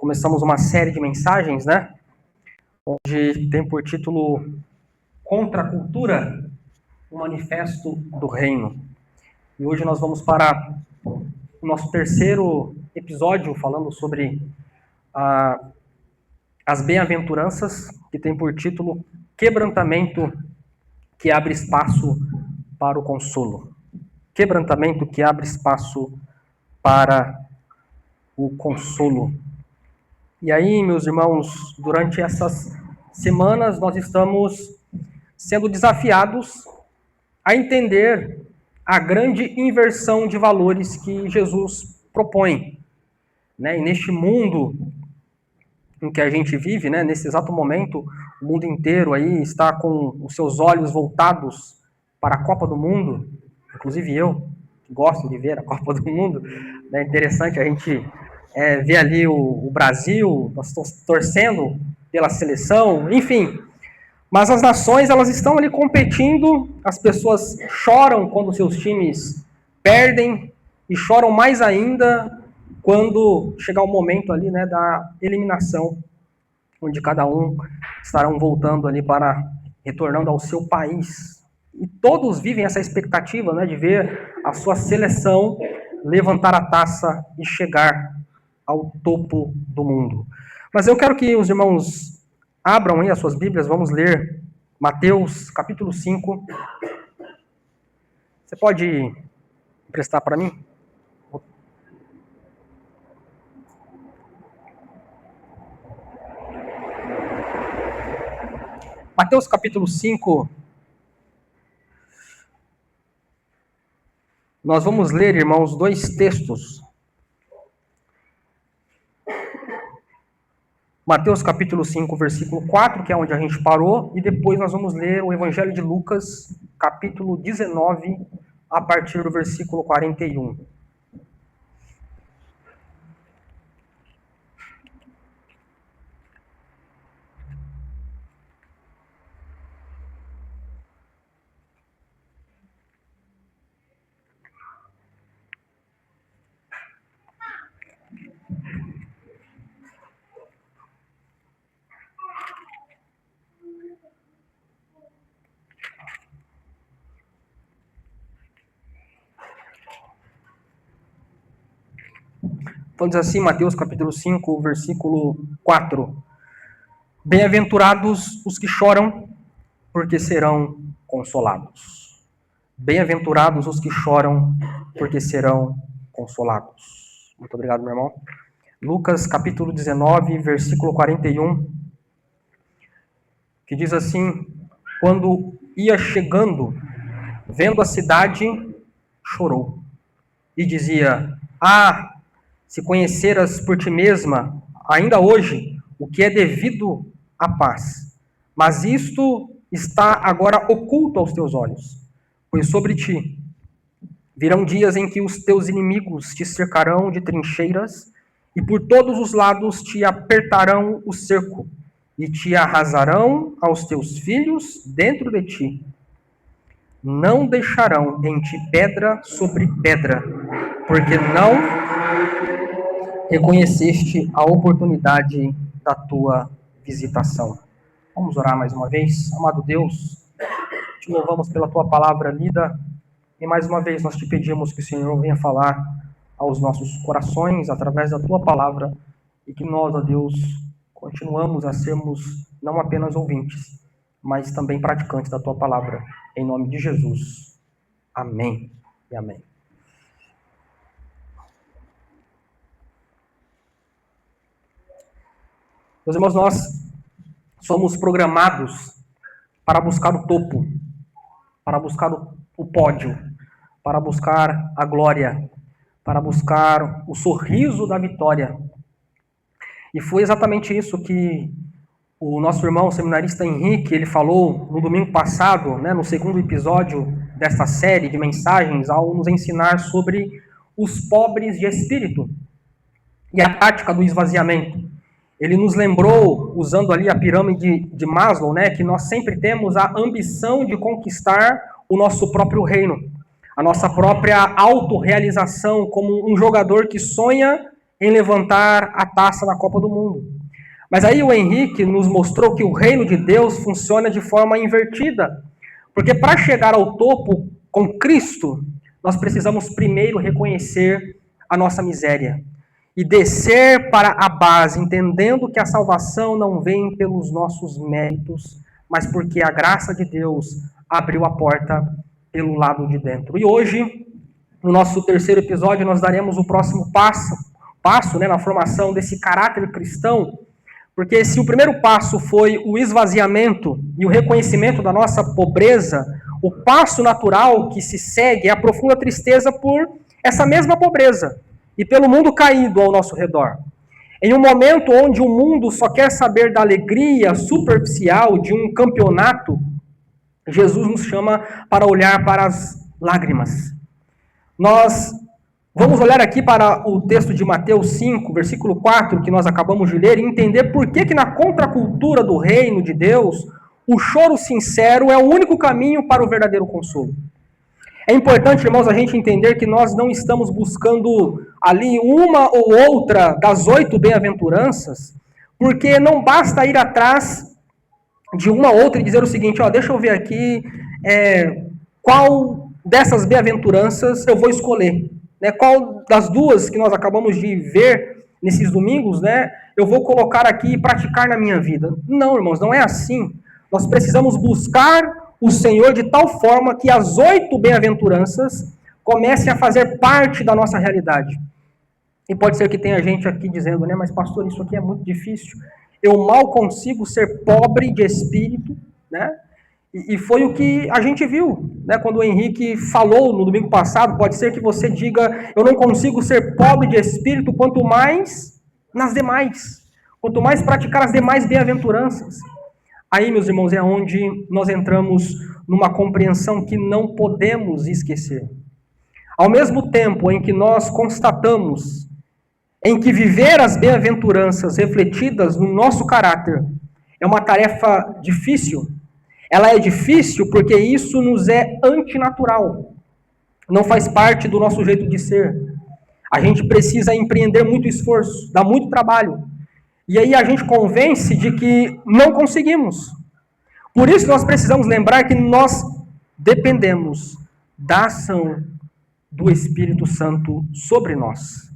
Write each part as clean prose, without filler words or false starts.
começamos uma série de mensagens, né? Onde tem por título Contra a Cultura, o Manifesto do Reino. E hoje nós vamos para o nosso terceiro episódio, falando sobre as bem-aventuranças, que tem por título Quebrantamento que abre espaço para o consolo. Quebrantamento que abre espaço para o consolo. E aí, meus irmãos, durante essas semanas nós estamos sendo desafiados a entender a grande inversão de valores que Jesus propõe, né? E neste mundo em que a gente vive, né, nesse exato momento, o mundo inteiro aí está com os seus olhos voltados para a Copa do Mundo, inclusive eu, que gosto de ver a Copa do Mundo, é interessante a gente ver ali o Brasil, nós estamos torcendo pela seleção, enfim. Mas as nações, elas estão ali competindo, as pessoas choram quando seus times perdem e choram mais ainda quando chegar o momento ali, né, da eliminação, onde cada um estarão voltando ali retornando ao seu país. E todos vivem essa expectativa, né, de ver a sua seleção levantar a taça e chegar ao topo do mundo. Mas eu quero que os irmãos abram aí as suas Bíblias, vamos ler Mateus capítulo 5. Você pode emprestar para mim? Mateus capítulo 5. Nós vamos ler, irmãos, dois textos. Mateus capítulo 5, versículo 4, que é onde a gente parou, e depois nós vamos ler o Evangelho de Lucas, capítulo 19, a partir do versículo 41. Então diz assim, Mateus capítulo 5, versículo 4. Bem-aventurados os que choram, porque serão consolados. Bem-aventurados os que choram, porque serão consolados. Muito obrigado, meu irmão. Lucas capítulo 19, versículo 41, que diz assim: quando ia chegando, vendo a cidade, chorou, e dizia: se conheceras por ti mesma, ainda hoje, o que é devido à paz. Mas isto está agora oculto aos teus olhos, pois sobre ti virão dias em que os teus inimigos te cercarão de trincheiras, e por todos os lados te apertarão o cerco, e te arrasarão aos teus filhos dentro de ti. Não deixarão em ti pedra sobre pedra, porque não reconheceste a oportunidade da tua visitação. Vamos orar mais uma vez. Amado Deus, te louvamos pela tua palavra lida, e mais uma vez nós te pedimos que o Senhor venha falar aos nossos corações através da tua palavra, e que nós, ó Deus, continuamos a sermos não apenas ouvintes, mas também praticantes da tua palavra, em nome de Jesus. Amém e amém. Meus irmãos, nós somos programados para buscar o topo, para buscar o pódio, para buscar a glória, para buscar o sorriso da vitória. E foi exatamente isso que o nosso irmão seminarista Henrique, ele falou no domingo passado, né, no segundo episódio desta série de mensagens, ao nos ensinar sobre os pobres de espírito e a prática do esvaziamento. Ele nos lembrou, usando ali a pirâmide de Maslow, né, que nós sempre temos a ambição de conquistar o nosso próprio reino, a nossa própria autorrealização, como um jogador que sonha em levantar a taça na Copa do Mundo. Mas aí o Henrique nos mostrou que o reino de Deus funciona de forma invertida. Porque para chegar ao topo com Cristo, nós precisamos primeiro reconhecer a nossa miséria e descer para a base, entendendo que a salvação não vem pelos nossos méritos, mas porque a graça de Deus abriu a porta pelo lado de dentro. E hoje, no nosso terceiro episódio, nós daremos o próximo passo, na formação desse caráter cristão, porque se o primeiro passo foi o esvaziamento e o reconhecimento da nossa pobreza, o passo natural que se segue é a profunda tristeza por essa mesma pobreza e pelo mundo caído ao nosso redor. Em um momento onde o mundo só quer saber da alegria superficial de um campeonato, Jesus nos chama para olhar para as lágrimas. Nós vamos olhar aqui para o texto de Mateus 5, versículo 4, que nós acabamos de ler, e entender por que na contracultura do reino de Deus, o choro sincero é o único caminho para o verdadeiro consolo. É importante, irmãos, a gente entender que nós não estamos buscando ali uma ou outra das 8 bem-aventuranças, porque não basta ir atrás de uma ou outra e dizer o seguinte, deixa eu ver aqui qual dessas bem-aventuranças eu vou escolher. Qual das duas que nós acabamos de ver nesses domingos, eu vou colocar aqui e praticar na minha vida. Não, irmãos, não é assim. Nós precisamos buscar o Senhor de tal forma que as 8 bem-aventuranças comecem a fazer parte da nossa realidade. E pode ser que tenha gente aqui dizendo, mas pastor, isso aqui é muito difícil. Eu mal consigo ser pobre de espírito, E foi o que a gente viu, quando o Henrique falou no domingo passado. Pode ser que você diga, eu não consigo ser pobre de espírito, quanto mais nas demais, quanto mais praticar as demais bem-aventuranças. Aí, meus irmãos, é onde nós entramos numa compreensão que não podemos esquecer. Ao mesmo tempo em que nós constatamos em que viver as bem-aventuranças refletidas no nosso caráter é uma tarefa difícil, ela é difícil porque isso nos é antinatural. Não faz parte do nosso jeito de ser. A gente precisa empreender muito esforço, dar muito trabalho. E aí a gente convence de que não conseguimos. Por isso nós precisamos lembrar que nós dependemos da ação do Espírito Santo sobre nós.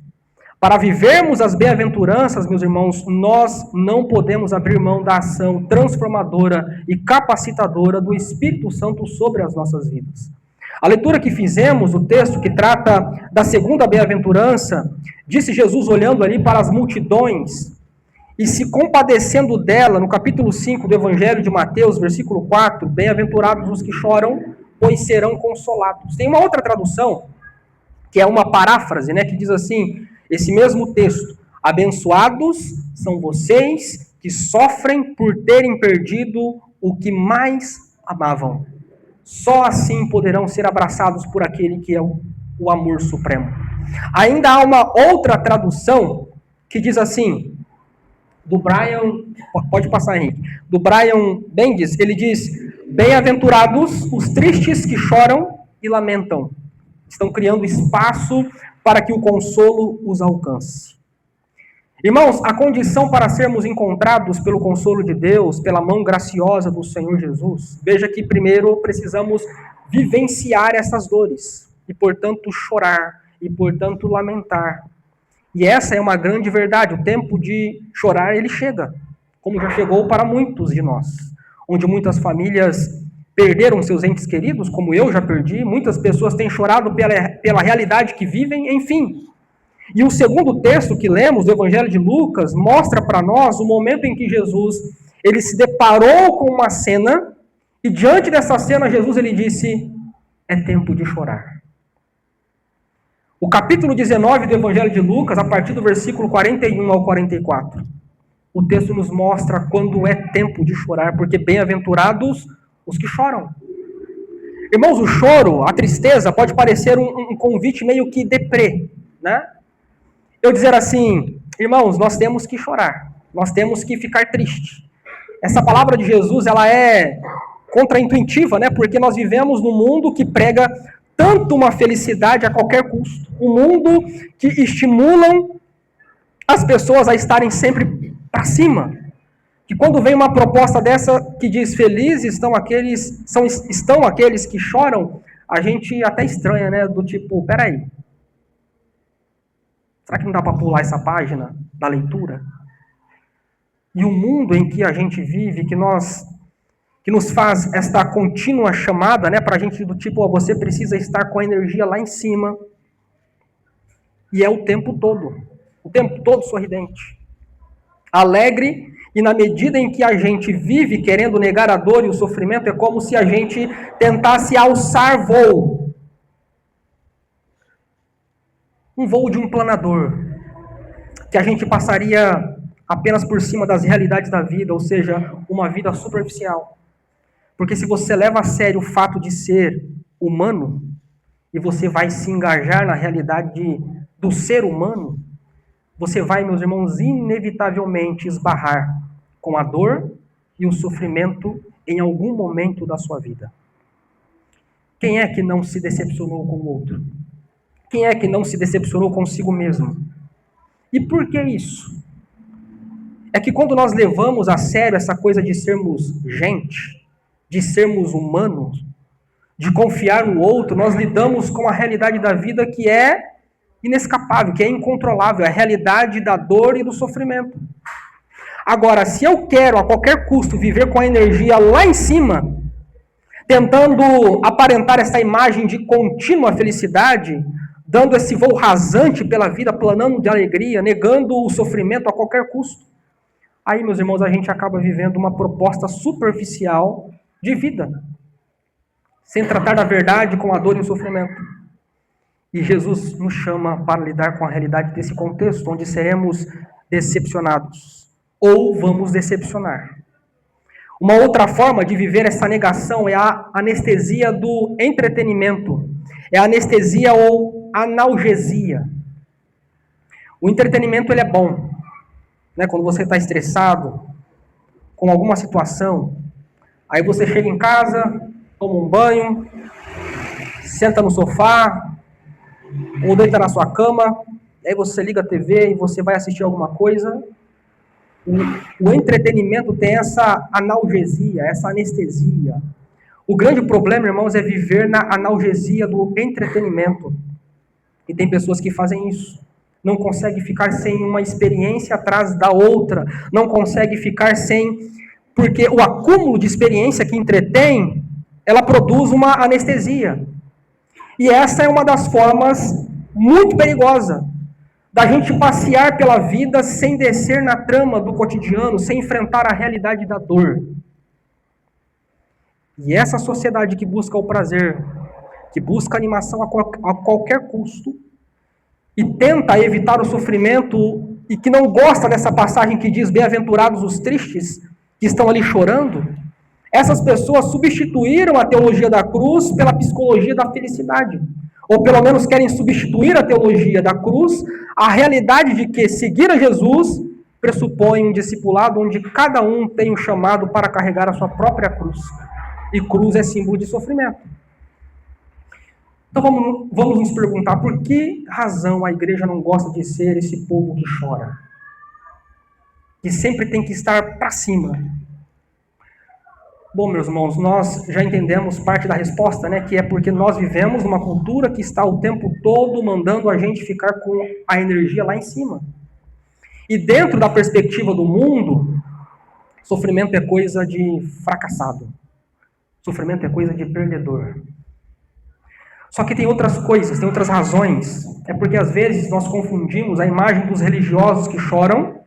Para vivermos as bem-aventuranças, meus irmãos, nós não podemos abrir mão da ação transformadora e capacitadora do Espírito Santo sobre as nossas vidas. A leitura que fizemos, o texto que trata da segunda bem-aventurança, disse Jesus olhando ali para as multidões e se compadecendo dela, no capítulo 5 do Evangelho de Mateus, versículo 4, bem-aventurados os que choram, pois serão consolados. Tem uma outra tradução, que é uma paráfrase, que diz assim, esse mesmo texto, abençoados são vocês que sofrem por terem perdido o que mais amavam. Só assim poderão ser abraçados por aquele que é o amor supremo. Ainda há uma outra tradução que diz assim, do Brian, pode passar, Henrique, do Brian Bendis, ele diz, bem-aventurados os tristes que choram e lamentam. Estão criando espaço para que o consolo os alcance. Irmãos, a condição para sermos encontrados pelo consolo de Deus, pela mão graciosa do Senhor Jesus, veja que primeiro precisamos vivenciar essas dores, e portanto chorar, e portanto lamentar. E essa é uma grande verdade, o tempo de chorar ele chega, como já chegou para muitos de nós, onde muitas famílias perderam seus entes queridos, como eu já perdi, muitas pessoas têm chorado pela realidade que vivem, enfim. E o segundo texto que lemos, do Evangelho de Lucas, mostra para nós o momento em que Jesus ele se deparou com uma cena, e diante dessa cena Jesus ele disse, é tempo de chorar. O capítulo 19 do Evangelho de Lucas, a partir do versículo 41 ao 44, o texto nos mostra quando é tempo de chorar, porque bem-aventurados os que choram. Irmãos, o choro, a tristeza, pode parecer um convite meio que deprê, Eu dizer assim, irmãos, nós temos que chorar, nós temos que ficar triste. Essa palavra de Jesus, ela é contraintuitiva, Porque nós vivemos num mundo que prega tanto uma felicidade a qualquer custo, um mundo que estimulam as pessoas a estarem sempre para cima. Que quando vem uma proposta dessa que diz felizes estão aqueles que choram, a gente até estranha, né? Do tipo, peraí, será que não dá para pular essa página da leitura? E o mundo em que a gente vive, que nos faz esta contínua chamada, né, para a gente do tipo, ó, você precisa estar com a energia lá em cima, e é o tempo todo sorridente, alegre, e na medida em que a gente vive querendo negar a dor e o sofrimento, é como se a gente tentasse alçar voo. Um voo de um planador, que a gente passaria apenas por cima das realidades da vida, ou seja, uma vida superficial. Porque se você leva a sério o fato de ser humano, e você vai se engajar na realidade do ser humano, você vai, meus irmãos, inevitavelmente esbarrar com a dor e o sofrimento em algum momento da sua vida. Quem é que não se decepcionou com o outro? Quem é que não se decepcionou consigo mesmo? E por que isso? É que quando nós levamos a sério essa coisa de sermos gente, de sermos humanos, de confiar no outro, nós lidamos com a realidade da vida que é inescapável, que é incontrolável, a realidade da dor e do sofrimento. Agora, se eu quero a qualquer custo viver com a energia lá em cima, tentando aparentar essa imagem de contínua felicidade, dando esse voo rasante pela vida, planando de alegria, negando o sofrimento a qualquer custo, aí, meus irmãos, a gente acaba vivendo uma proposta superficial de vida, sem tratar da verdade com a dor e o sofrimento. E Jesus nos chama para lidar com a realidade desse contexto, onde seremos decepcionados, ou vamos decepcionar. Uma outra forma de viver essa negação é a anestesia do entretenimento, é a anestesia ou analgesia. O entretenimento ele é bom, né? Quando você está estressado com alguma situação, aí você chega em casa, toma um banho, senta no sofá, ou deita na sua cama, aí você liga a TV e você vai assistir alguma coisa. O entretenimento tem essa analgesia, essa anestesia. O grande problema, irmãos, é viver na analgesia do entretenimento. E tem pessoas que fazem isso. Não consegue ficar sem uma experiência atrás da outra. Não consegue ficar sem... Porque o acúmulo de experiência que entretém, ela produz uma anestesia. E essa é uma das formas muito perigosa da gente passear pela vida sem descer na trama do cotidiano, sem enfrentar a realidade da dor. E essa sociedade que busca o prazer, que busca a animação a qualquer custo, e tenta evitar o sofrimento, e que não gosta dessa passagem que diz bem-aventurados os tristes, que estão ali chorando, essas pessoas substituíram a teologia da cruz pela psicologia da felicidade. Ou pelo menos querem substituir a teologia da cruz, a realidade de que seguir a Jesus pressupõe um discipulado onde cada um tem um chamado para carregar a sua própria cruz. E cruz é símbolo de sofrimento. Então vamos nos perguntar, por que razão a igreja não gosta de ser esse povo que chora? Que sempre tem que estar para cima. Bom, meus irmãos, nós já entendemos parte da resposta, né? Que é porque nós vivemos numa cultura que está o tempo todo mandando a gente ficar com a energia lá em cima. E dentro da perspectiva do mundo, sofrimento é coisa de fracassado. Sofrimento é coisa de perdedor. Só que tem outras coisas, tem outras razões. É porque às vezes nós confundimos a imagem dos religiosos que choram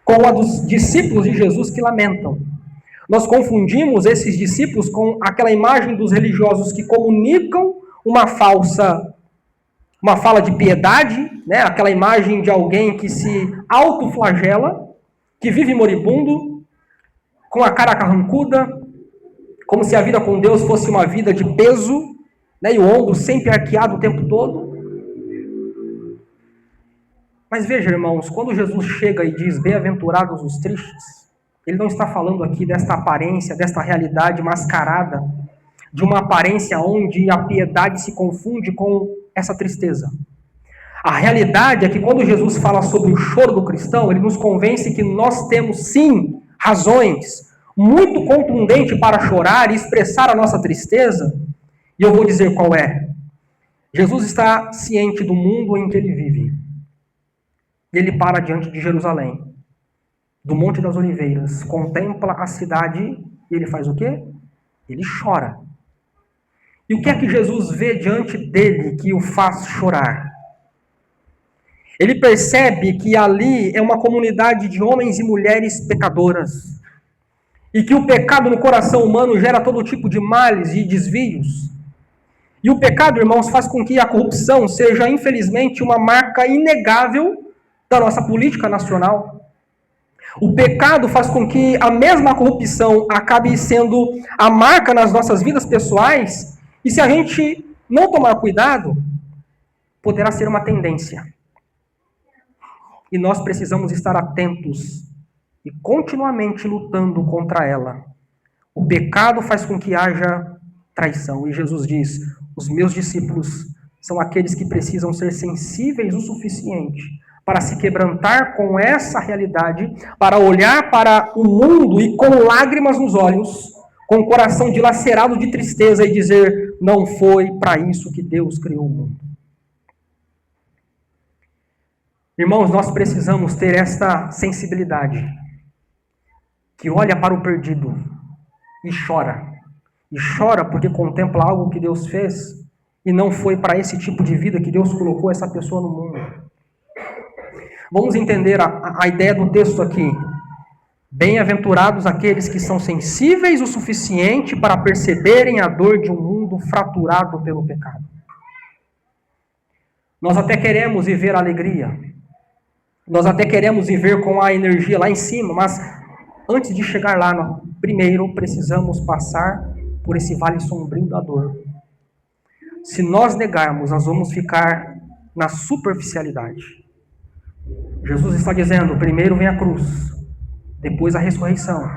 com a dos discípulos de Jesus que lamentam. Nós confundimos esses discípulos com aquela imagem dos religiosos que comunicam uma fala de piedade, né? Aquela imagem de alguém que se autoflagela, que vive moribundo, com a cara carrancuda, como se a vida com Deus fosse uma vida de peso, né? E o ombro sempre arqueado o tempo todo. Mas veja, irmãos, quando Jesus chega e diz bem-aventurados os tristes, ele não está falando aqui desta aparência, desta realidade mascarada, de uma aparência onde a piedade se confunde com essa tristeza. A realidade é que quando Jesus fala sobre o choro do cristão, ele nos convence que nós temos sim razões muito contundentes para chorar e expressar a nossa tristeza. E eu vou dizer qual é. Jesus está ciente do mundo em que ele vive. Ele para diante de Jerusalém, do Monte das Oliveiras, contempla a cidade e ele faz o quê? Ele chora. E o que é que Jesus vê diante dele que o faz chorar? Ele percebe que ali é uma comunidade de homens e mulheres pecadoras. E que o pecado no coração humano gera todo tipo de males e desvios. E o pecado, irmãos, faz com que a corrupção seja, infelizmente, uma marca inegável da nossa política nacional. O pecado faz com que a mesma corrupção acabe sendo a marca nas nossas vidas pessoais. E se a gente não tomar cuidado, poderá ser uma tendência. E nós precisamos estar atentos e continuamente lutando contra ela. O pecado faz com que haja traição. E Jesus diz: os meus discípulos são aqueles que precisam ser sensíveis o suficiente para se quebrantar com essa realidade, para olhar para o mundo e com lágrimas nos olhos, com o coração dilacerado de tristeza e dizer: não foi para isso que Deus criou o mundo. Irmãos, nós precisamos ter esta sensibilidade, que olha para o perdido e chora. E chora porque contempla algo que Deus fez e não foi para esse tipo de vida que Deus colocou essa pessoa no mundo. Vamos entender a ideia do texto aqui. Bem-aventurados aqueles que são sensíveis o suficiente para perceberem a dor de um mundo fraturado pelo pecado. Nós até queremos viver a alegria. Nós até queremos viver com a energia lá em cima, mas antes de chegar lá, nós primeiro precisamos passar por esse vale sombrio da dor. Se nós negarmos, nós vamos ficar na superficialidade. Jesus está dizendo: primeiro vem a cruz, depois a ressurreição.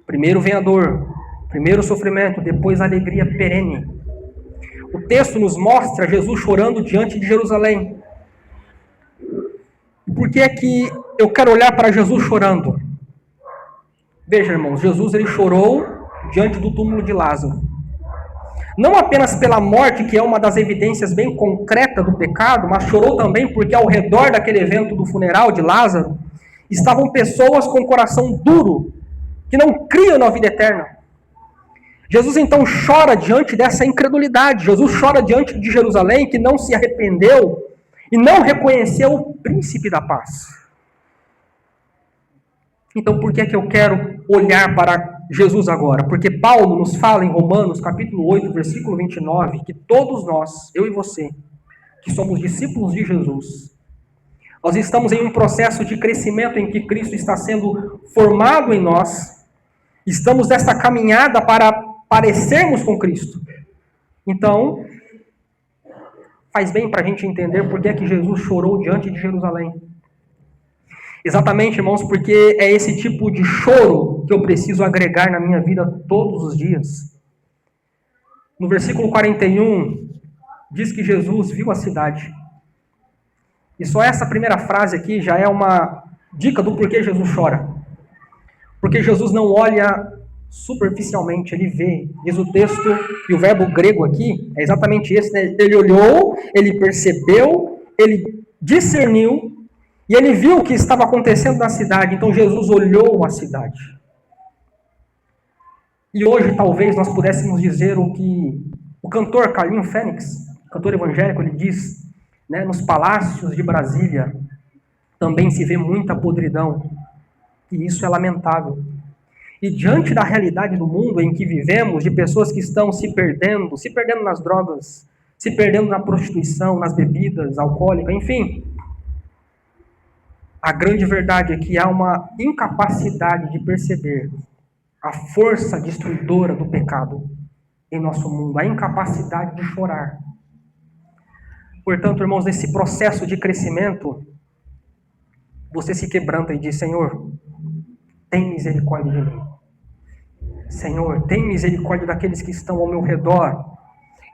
Primeiro vem a dor, primeiro o sofrimento, depois a alegria perene. O texto nos mostra Jesus chorando diante de Jerusalém. Por que é que eu quero olhar para Jesus chorando? Veja, irmãos, Jesus ele chorou diante do túmulo de Lázaro. Não apenas pela morte, que é uma das evidências bem concretas do pecado, mas chorou também porque ao redor daquele evento do funeral de Lázaro, estavam pessoas com coração duro, que não criam na vida eterna. Jesus então chora diante dessa incredulidade. Jesus chora diante de Jerusalém, que não se arrependeu e não reconheceu o príncipe da paz. Então, por que é que eu quero olhar para Jesus agora? Porque Paulo nos fala em Romanos, capítulo 8, versículo 29, que todos nós, eu e você, que somos discípulos de Jesus, nós estamos em um processo de crescimento em que Cristo está sendo formado em nós. Estamos nessa caminhada para parecermos com Cristo. Então, faz bem para a gente entender por que é que Jesus chorou diante de Jerusalém. Exatamente, irmãos, porque é esse tipo de choro que eu preciso agregar na minha vida todos os dias. No versículo 41, diz que Jesus viu a cidade. E só essa primeira frase aqui já é uma dica do porquê Jesus chora. Porque Jesus não olha superficialmente, ele vê. Diz o texto, e o verbo grego aqui é exatamente esse, né? Ele olhou, ele percebeu, ele discerniu, e ele viu o que estava acontecendo na cidade. Então Jesus olhou a cidade. E hoje talvez nós pudéssemos dizer o que o cantor Carlinho Fênix, cantor evangélico, ele diz, né, nos palácios de Brasília também se vê muita podridão. E isso é lamentável. E diante da realidade do mundo em que vivemos, de pessoas que estão se perdendo nas drogas, se perdendo na prostituição, nas bebidas alcoólicas, enfim, a grande verdade é que há uma incapacidade de perceber a força destruidora do pecado em nosso mundo, a incapacidade de chorar. Portanto, irmãos, nesse processo de crescimento, você se quebranta e diz: Senhor, tem misericórdia de mim. Senhor, tem misericórdia daqueles que estão ao meu redor.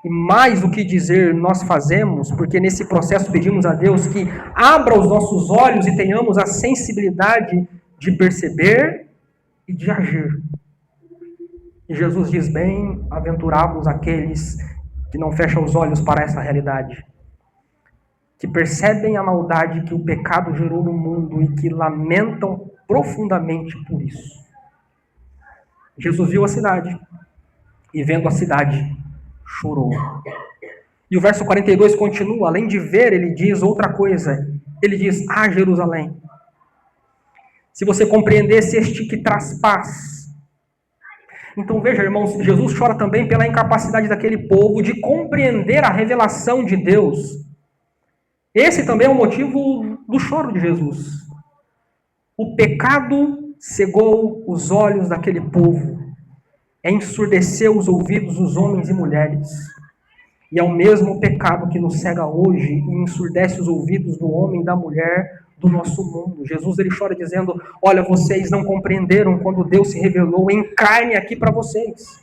E mais do que dizer, nós fazemos, porque nesse processo pedimos a Deus que abra os nossos olhos e tenhamos a sensibilidade de perceber e de agir. E Jesus diz: bem-aventurados aqueles que não fecham os olhos para essa realidade, que percebem a maldade que o pecado gerou no mundo e que lamentam profundamente por isso. Jesus viu a cidade e, vendo a cidade, chorou. E o verso 42 continua: além de ver, ele diz outra coisa. Ele diz: ah, Jerusalém, se você compreendesse este que traz paz. Então veja, irmãos, Jesus chora também pela incapacidade daquele povo de compreender a revelação de Deus. Esse também é o motivo do choro de Jesus. O pecado cegou os olhos daquele povo, ensurdeceu os ouvidos dos homens e mulheres. E é o mesmo pecado que nos cega hoje e ensurdece os ouvidos do homem e da mulher do nosso mundo. Jesus, ele chora dizendo: olha, vocês não compreenderam quando Deus se revelou em carne aqui para vocês.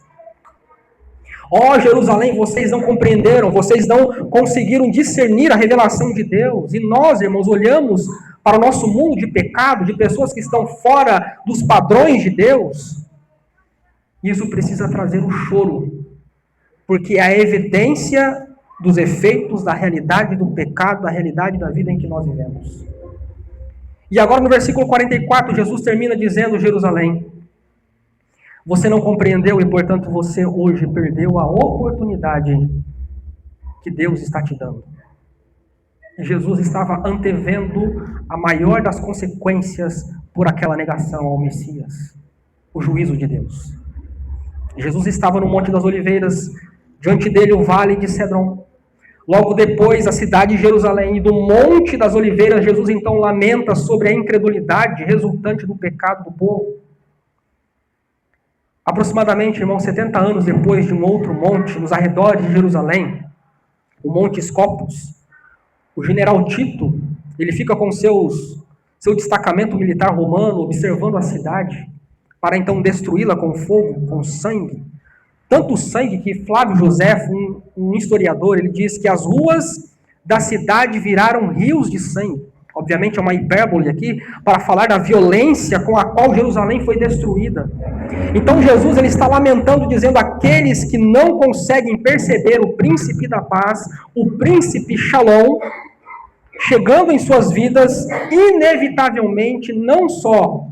Ó Jerusalém, vocês não compreenderam, vocês não conseguiram discernir a revelação de Deus. E nós, irmãos, olhamos para o nosso mundo de pecado, de pessoas que estão fora dos padrões de Deus. Isso precisa trazer um choro, porque é a evidência dos efeitos da realidade do pecado, da realidade da vida em que nós vivemos. E agora no versículo 44, Jesus termina dizendo: Jerusalém, você não compreendeu e, portanto, você hoje perdeu a oportunidade que Deus está te dando. E Jesus estava antevendo a maior das consequências por aquela negação ao Messias, o juízo de Deus. Jesus estava no Monte das Oliveiras, diante dele o vale de Cedron. Logo depois, a cidade de Jerusalém, e do Monte das Oliveiras, Jesus então lamenta sobre a incredulidade resultante do pecado do povo. Aproximadamente, irmãos, 70 anos depois de um outro monte, nos arredores de Jerusalém, o Monte Scopus, o general Tito, ele fica com seu destacamento militar romano, observando a cidade, para então destruí-la com fogo, com sangue. Tanto sangue que Flávio Josefo, um historiador, ele diz que as ruas da cidade viraram rios de sangue. Obviamente é uma hipérbole aqui, para falar da violência com a qual Jerusalém foi destruída. Então Jesus, ele está lamentando, dizendo: aqueles que não conseguem perceber o príncipe da paz, o príncipe Shalom, chegando em suas vidas, inevitavelmente, não só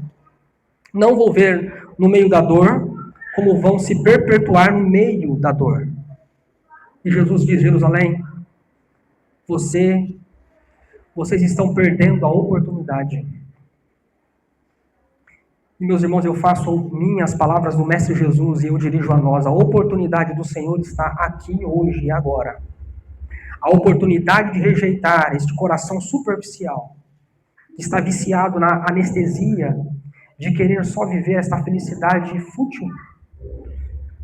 não vão ver no meio da dor, como vão se perpetuar no meio da dor. E Jesus diz: Jerusalém, vocês estão perdendo a oportunidade. E, meus irmãos, eu faço minhas palavras do Mestre Jesus e eu dirijo a nós: a oportunidade do Senhor está aqui, hoje e agora. A oportunidade de rejeitar este coração superficial, que está viciado na anestesia de querer só viver esta felicidade fútil,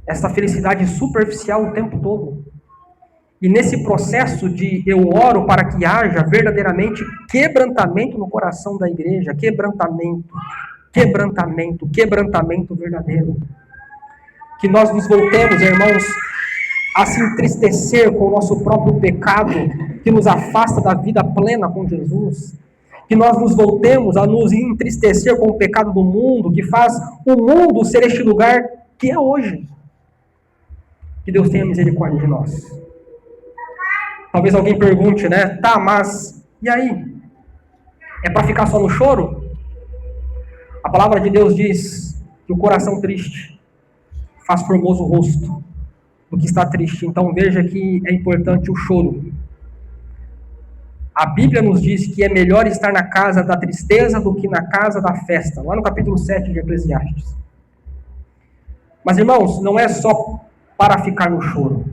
esta felicidade superficial o tempo todo. E nesse processo de eu oro para que haja verdadeiramente quebrantamento no coração da igreja, quebrantamento verdadeiro. Que nós nos voltemos, irmãos, a se entristecer com o nosso próprio pecado, que nos afasta da vida plena com Jesus. Que nós nos voltemos a nos entristecer com o pecado do mundo, que faz o mundo ser este lugar que é hoje. Que Deus tenha misericórdia de nós. Talvez alguém pergunte, né? Tá, mas e aí? É para ficar só no choro? A palavra de Deus diz que o coração triste faz formoso o rosto do que está triste. Então veja que é importante o choro. A Bíblia nos diz que é melhor estar na casa da tristeza do que na casa da festa, lá no capítulo 7 de Eclesiastes. Mas, irmãos, não é só para ficar no choro.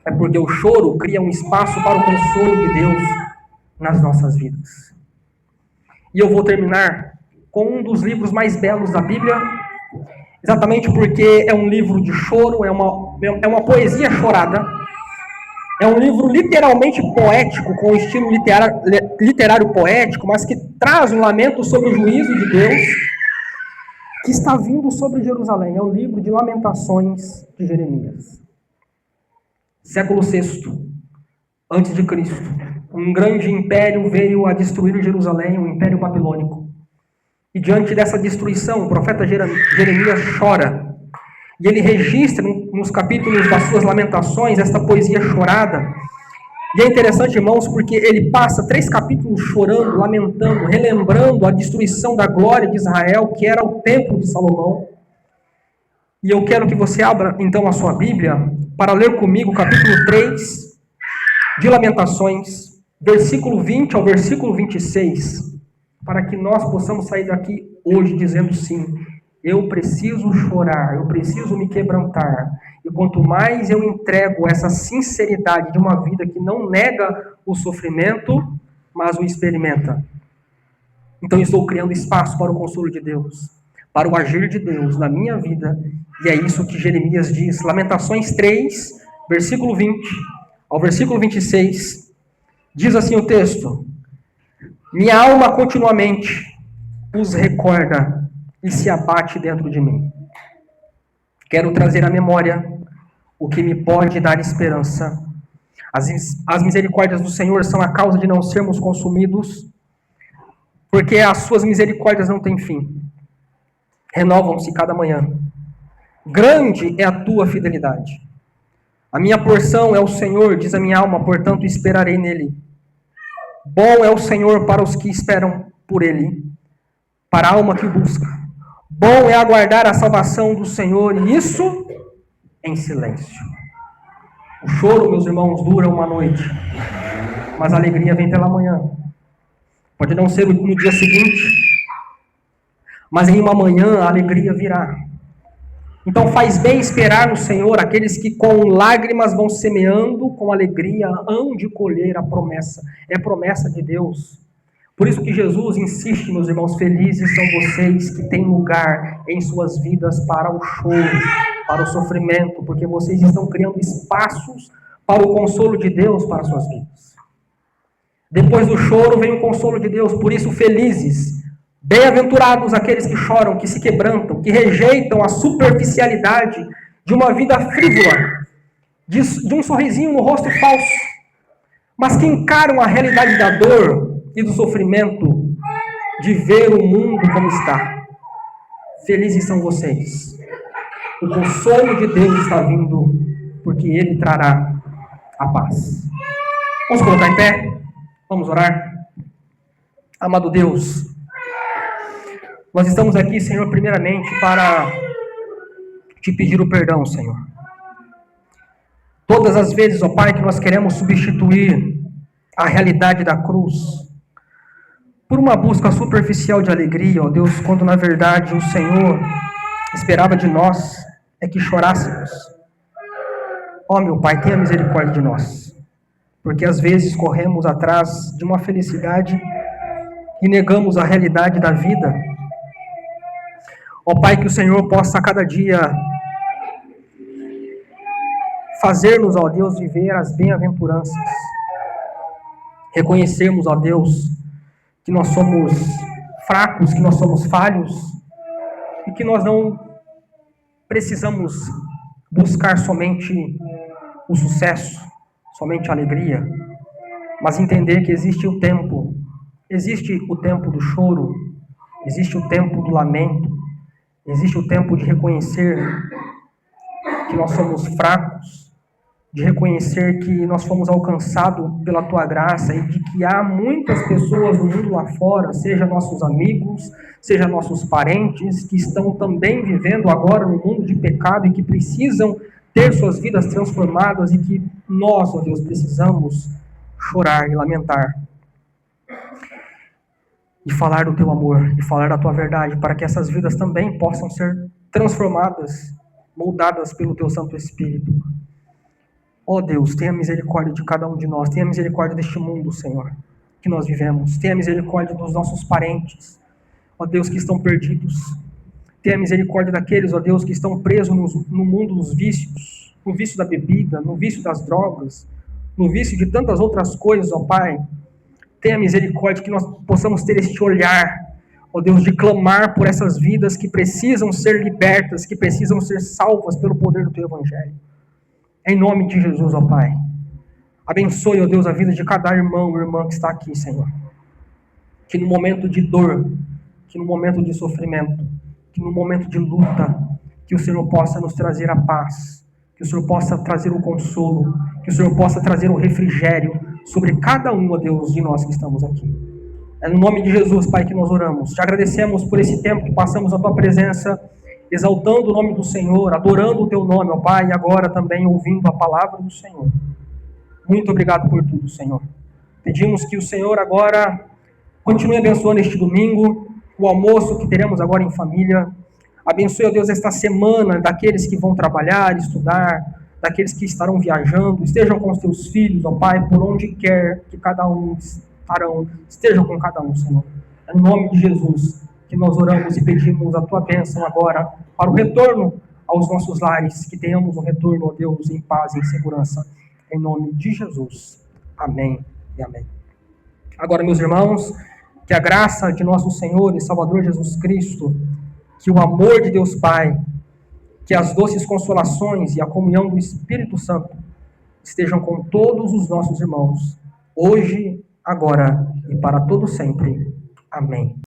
É porque o choro cria um espaço para o consolo de Deus nas nossas vidas. E eu vou terminar com um dos livros mais belos da Bíblia, exatamente porque é um livro de choro, é uma poesia chorada, é um livro literalmente poético, com um estilo literário poético, mas que traz um lamento sobre o juízo de Deus que está vindo sobre Jerusalém. É o livro de Lamentações de Jeremias. século VI, antes de Cristo. Um grande império veio a destruir Jerusalém, o Império Babilônico. E diante dessa destruição, o profeta Jeremias chora. E ele registra nos capítulos das suas lamentações esta poesia chorada. E é interessante, irmãos, porque ele passa 3 capítulos chorando, lamentando, relembrando a destruição da glória de Israel, que era o templo de Salomão. E eu quero que você abra, então, a sua Bíblia para ler comigo o capítulo 3 de Lamentações, versículo 20 ao versículo 26, para que nós possamos sair daqui hoje dizendo sim, eu preciso chorar, eu preciso me quebrantar. E quanto mais eu entrego essa sinceridade de uma vida que não nega o sofrimento, mas o experimenta. Então eu estou criando espaço para o consolo de Deus, para o agir de Deus na minha vida. E é isso que Jeremias diz. Lamentações 3, versículo 20 ao versículo 26. Diz assim o texto: minha alma continuamente os recorda e se abate dentro de mim. Quero trazer à memória o que me pode dar esperança. As misericórdias do Senhor são a causa de não sermos consumidos, porque as suas misericórdias não têm fim. Renovam-se cada manhã. Grande é a tua fidelidade. A minha porção é o Senhor, diz a minha alma, portanto esperarei nele. Bom é o Senhor para os que esperam por ele, para a alma que o busca. Bom é aguardar a salvação do Senhor, e isso em silêncio. O choro, meus irmãos, dura uma noite, mas a alegria vem pela manhã. Pode não ser no dia seguinte, mas em uma manhã a alegria virá. Então faz bem esperar no Senhor aqueles que com lágrimas vão semeando, com alegria hão de colher a promessa. É promessa de Deus. Por isso que Jesus insiste, meus irmãos, felizes são vocês que têm lugar em suas vidas para o choro, para o sofrimento, porque vocês estão criando espaços para o consolo de Deus para as suas vidas. Depois do choro vem o consolo de Deus, por isso felizes, bem-aventurados aqueles que choram, que se quebrantam, que rejeitam a superficialidade de uma vida frívola, de um sorrisinho no rosto falso, mas que encaram a realidade da dor e do sofrimento, de ver o mundo como está. Felizes são vocês. O consolo de Deus está vindo, porque Ele trará a paz. Vamos colocar em pé? Vamos orar? Amado Deus, nós estamos aqui, Senhor, primeiramente para te pedir o perdão, Senhor. Todas as vezes, ó Pai, que nós queremos substituir a realidade da cruz por uma busca superficial de alegria, ó Deus, quando na verdade o Senhor esperava de nós é que chorássemos. Ó meu Pai, tenha misericórdia de nós, porque às vezes corremos atrás de uma felicidade e negamos a realidade da vida. Ó Pai, que o Senhor possa a cada dia fazer-nos, ó Deus, viver as bem-aventuranças. Reconhecermos, ó Deus, que nós somos fracos, que nós somos falhos e que nós não precisamos buscar somente o sucesso, somente a alegria, mas entender que existe o tempo do choro, existe o tempo do lamento, existe o tempo de reconhecer que nós somos fracos, de reconhecer que nós fomos alcançados pela Tua graça e de que há muitas pessoas no mundo lá fora, seja nossos amigos, seja nossos parentes, que estão também vivendo agora no mundo de pecado e que precisam ter suas vidas transformadas e que nós, ó Deus, precisamos chorar e lamentar. E falar do Teu amor, e falar da Tua verdade, para que essas vidas também possam ser transformadas, moldadas pelo Teu Santo Espírito. Ó Deus, tenha misericórdia de cada um de nós, tenha misericórdia deste mundo, Senhor, que nós vivemos, tenha misericórdia dos nossos parentes, ó Deus, que estão perdidos, tenha misericórdia daqueles, ó Deus, que estão presos no mundo dos vícios, no vício da bebida, no vício das drogas, no vício de tantas outras coisas, ó Pai. Tenha misericórdia que nós possamos ter este olhar, ó Deus, de clamar por essas vidas que precisam ser libertas, que precisam ser salvas pelo poder do Teu Evangelho. Em nome de Jesus, ó Pai. Abençoe, ó Deus, a vida de cada irmão e irmã que está aqui, Senhor. Que no momento de dor, que no momento de sofrimento, que no momento de luta, que o Senhor possa nos trazer a paz, que o Senhor possa trazer o consolo, que o Senhor possa trazer o refrigério sobre cada um, ó Deus, de nós que estamos aqui. É no nome de Jesus, Pai, que nós oramos. Te agradecemos por esse tempo que passamos na Tua presença, exaltando o nome do Senhor, adorando o Teu nome, ó Pai, e agora também ouvindo a palavra do Senhor. Muito obrigado por tudo, Senhor. Pedimos que o Senhor agora continue abençoando este domingo, o almoço que teremos agora em família. Abençoe, ó Deus, esta semana daqueles que vão trabalhar, estudar, daqueles que estarão viajando. Estejam com os teus filhos, ó Pai, por onde quer que cada um estarão. Estejam com cada um, Senhor. É no nome de Jesus que nós oramos e pedimos a tua bênção agora para o retorno aos nossos lares. Que tenhamos um retorno, ó Deus, em paz e em segurança. Em nome de Jesus. Amém e amém. Agora, meus irmãos, que a graça de nosso Senhor e Salvador Jesus Cristo, que o amor de Deus Pai, que as doces consolações e a comunhão do Espírito Santo estejam com todos os nossos irmãos, hoje, agora e para todo sempre. Amém.